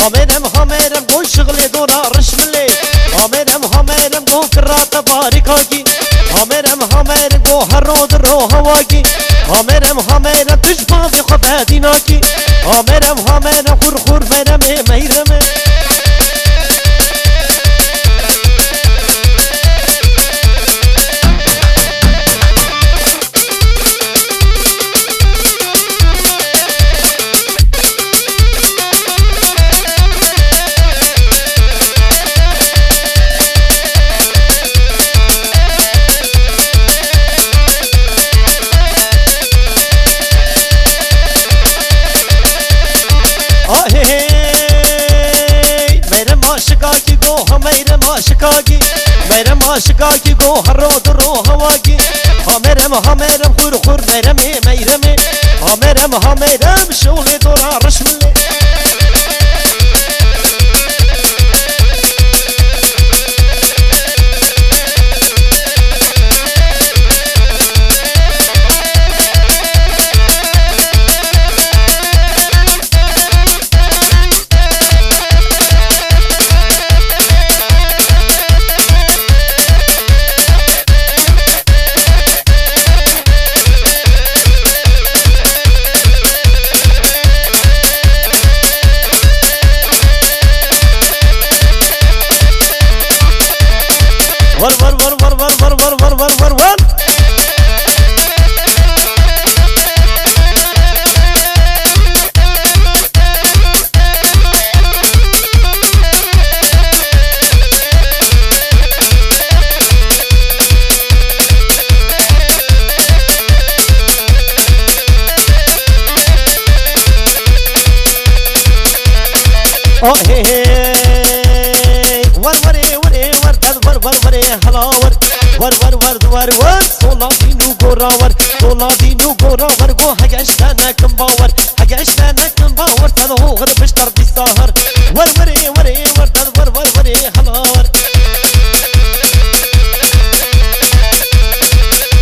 همرم گو شغل دورا رشمله همرم گو کرات باریکاگی همرم گو هرود رو هواگی همرم تجبا بی خبادیناکی همرم خور برم میرم میرم عاشقاکی گو هرود رو هواگی همرم خور برم میرم همرم شغل دورا رشمله ور سولا دینو گوراور گو هگشتنکم باور تنو غد بشتر دی ساهر ور هلاور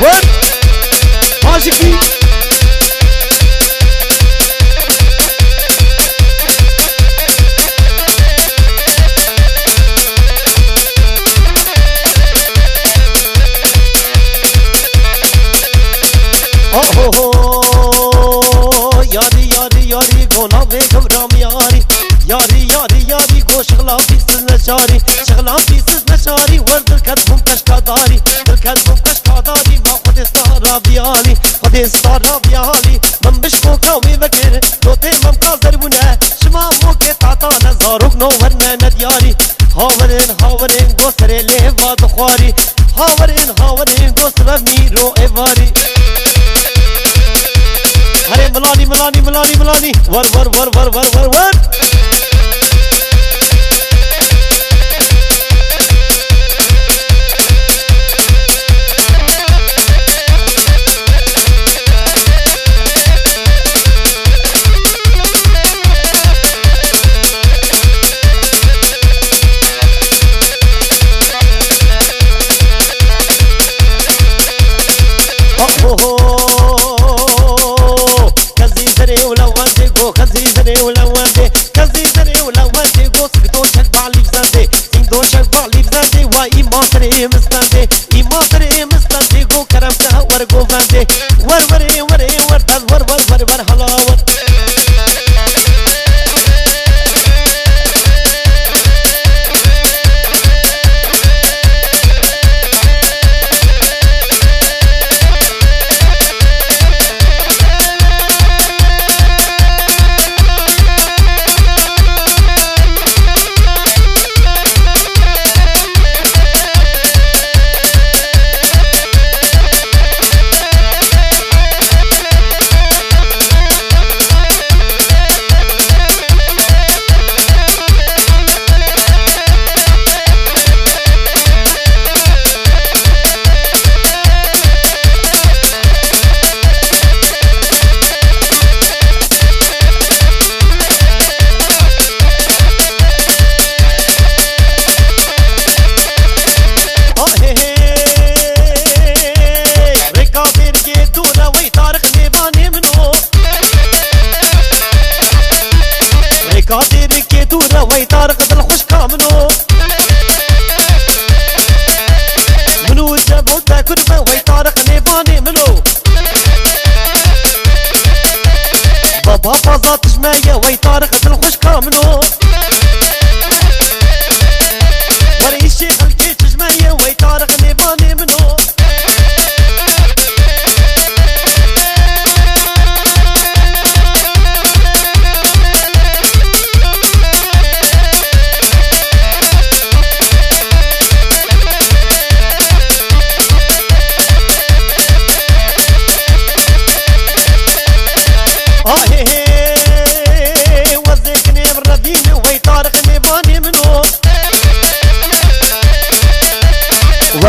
ور عاشقی یاری گونا به گورام یاری گو شغلا پیسز نشاری ور دل کدبم کشکاداری ما خود استارا بیالی من بشکو کاوی بکر دوته مم کازر بونه شما موکه تاتا نزاروک نو ورنه ندیاری هاورین گو سره لیوا دخواری هاورین گو سره میرو ایواری هره ملانی ور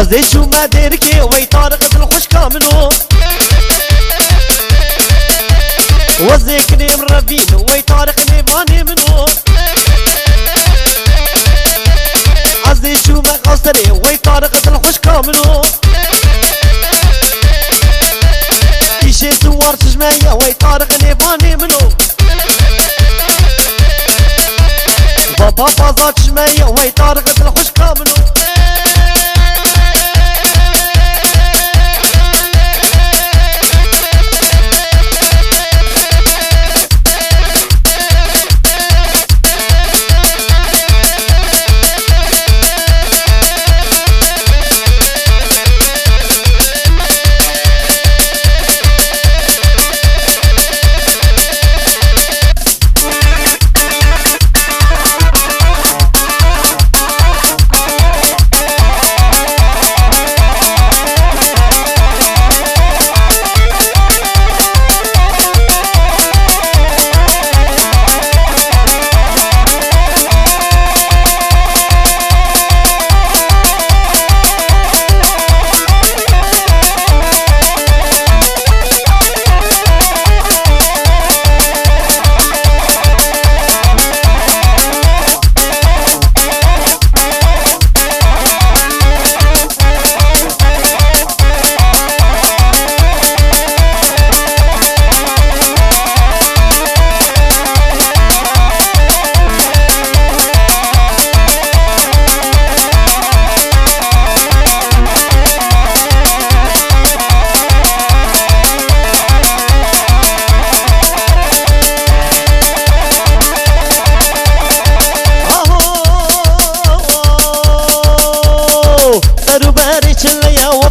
وزي شو ما ديركي وي طارق الخوش كاملو وزي كريم ربين وي طارق نيباني منو عزي شو ما قصري وي طارق الخوش كاملو إيشي سوار تجمعية وي طارق نيباني منو بابا بازا تجمعية وي طارق الخوش كاملو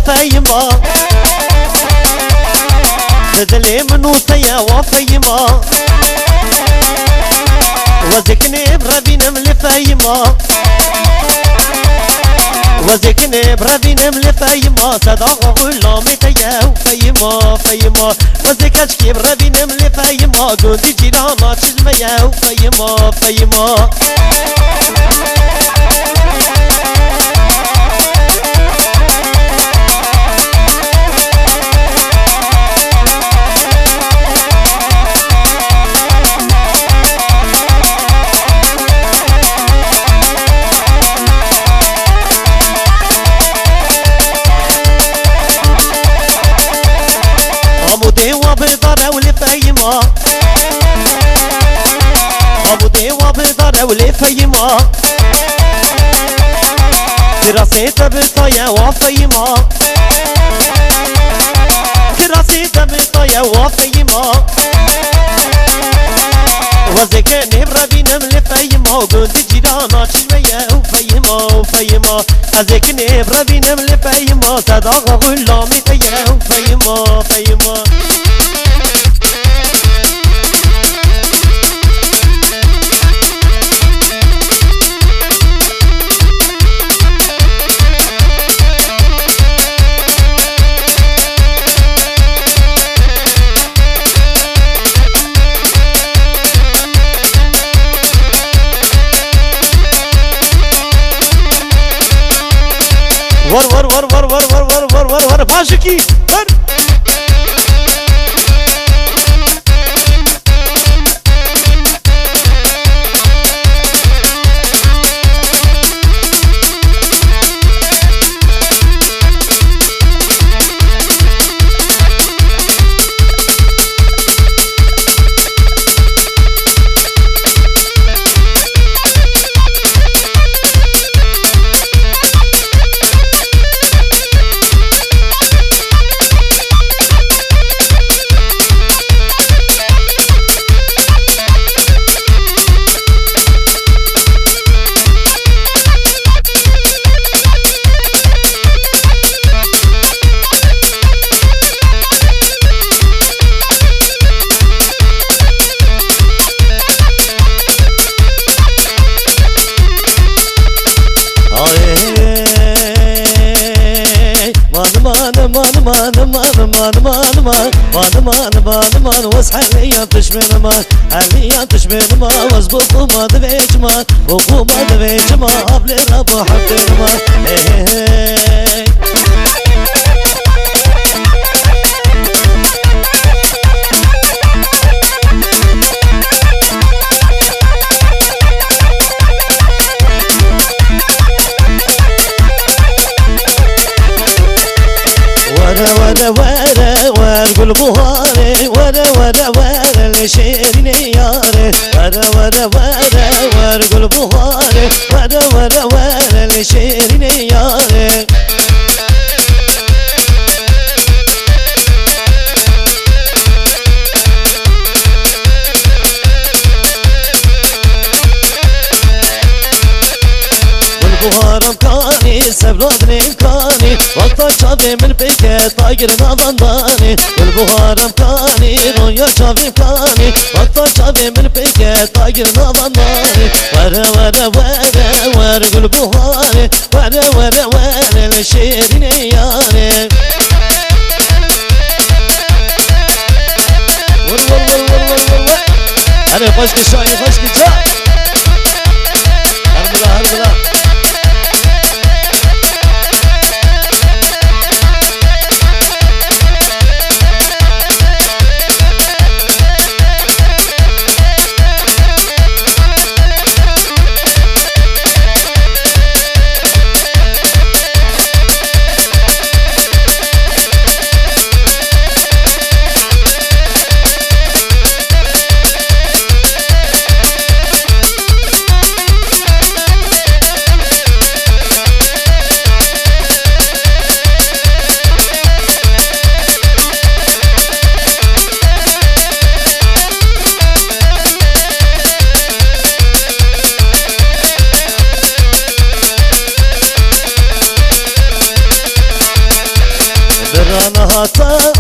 وفيما بدلي منو سيا وفيما وزكني بربينا من فيما وزكني بربينا من فيما صدق غلامي تيا وفيما فيما وزكشكي بربينا من فيما جودي جيرانا تجميا وفيما فيما ابو ديوا بدار ولي فيما دراسيت بالطيا وفيما دراسيت بالطيا وفيما وزكاني بربينا من فيما وقلت جيرانا شوية وفيما وفيما وزكاني بربينا من فيما صدق غلامي تيا وفيما فيما ور باشکی ور مان واسحليا تشمن مان عليا تشمن مان واسبق ما دبيج مان وقوم ما دبيج مان قبل ربو حبتين مان گل بهاره وره وره وره شیرینه یاره وره وره وره وره گل بهاره وره وره وره شیرینه یاره بهارم کانی سبراد نمکانی وقتا چاوی من پیکه تاگر نواندانی گل بهارم کانی رویا چاوی کانی وقتا چاوی من پیکه تاگر نواندانی وره وره وره وره گل بهاره وره وره وره شیرینه یاره ور ور ور ور ور ور هره خوشک شایی خوشک جا هر بلا هر بلا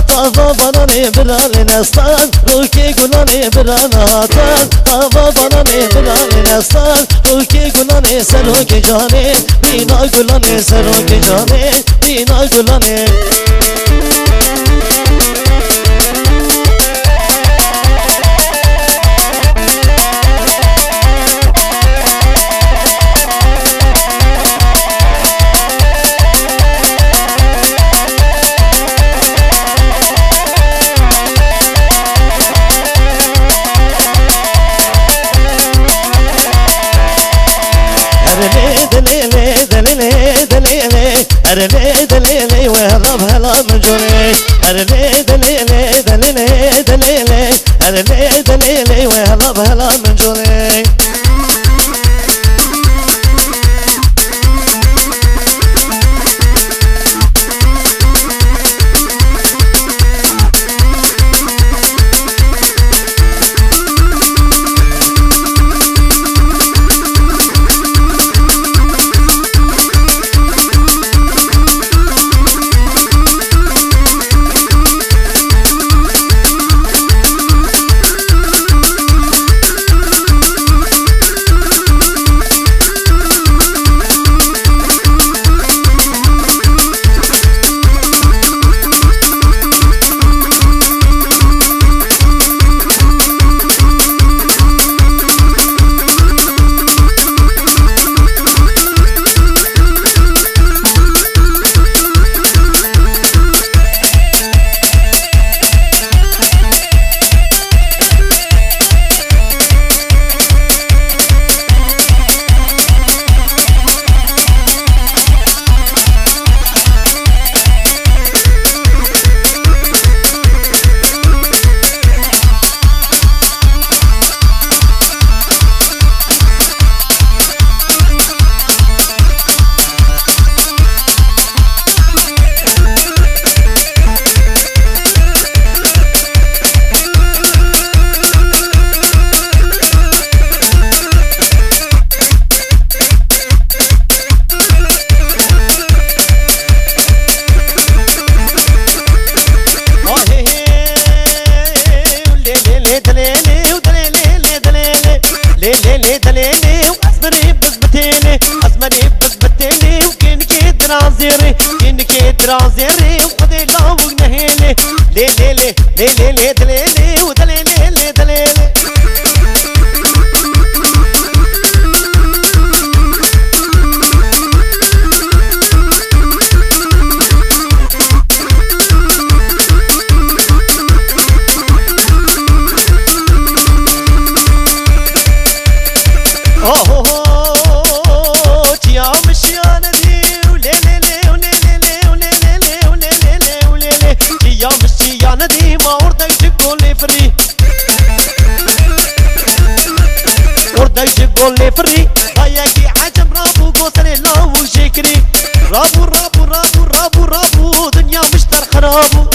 طافا بناني براني نستان روكي قلاني براني هاتان طافا بناني براني نستان روكي قلاني سروكي جاني بينا قلاني سروكي جاني بينا قلاني دليلي دليلي وهرب هلا من جوني دليلي دليلي دليلي دليلي دليلي دليلي وهرب هلا من جوني رازيري وخذي لو نهيلي لي لي لي لي لي دليلي ودليلي لي دليلي شلون لي فري هياكي عجم رابو قوسري لاو شكري رابو رابو رابو رابو رابو دنيا مشتر خرابو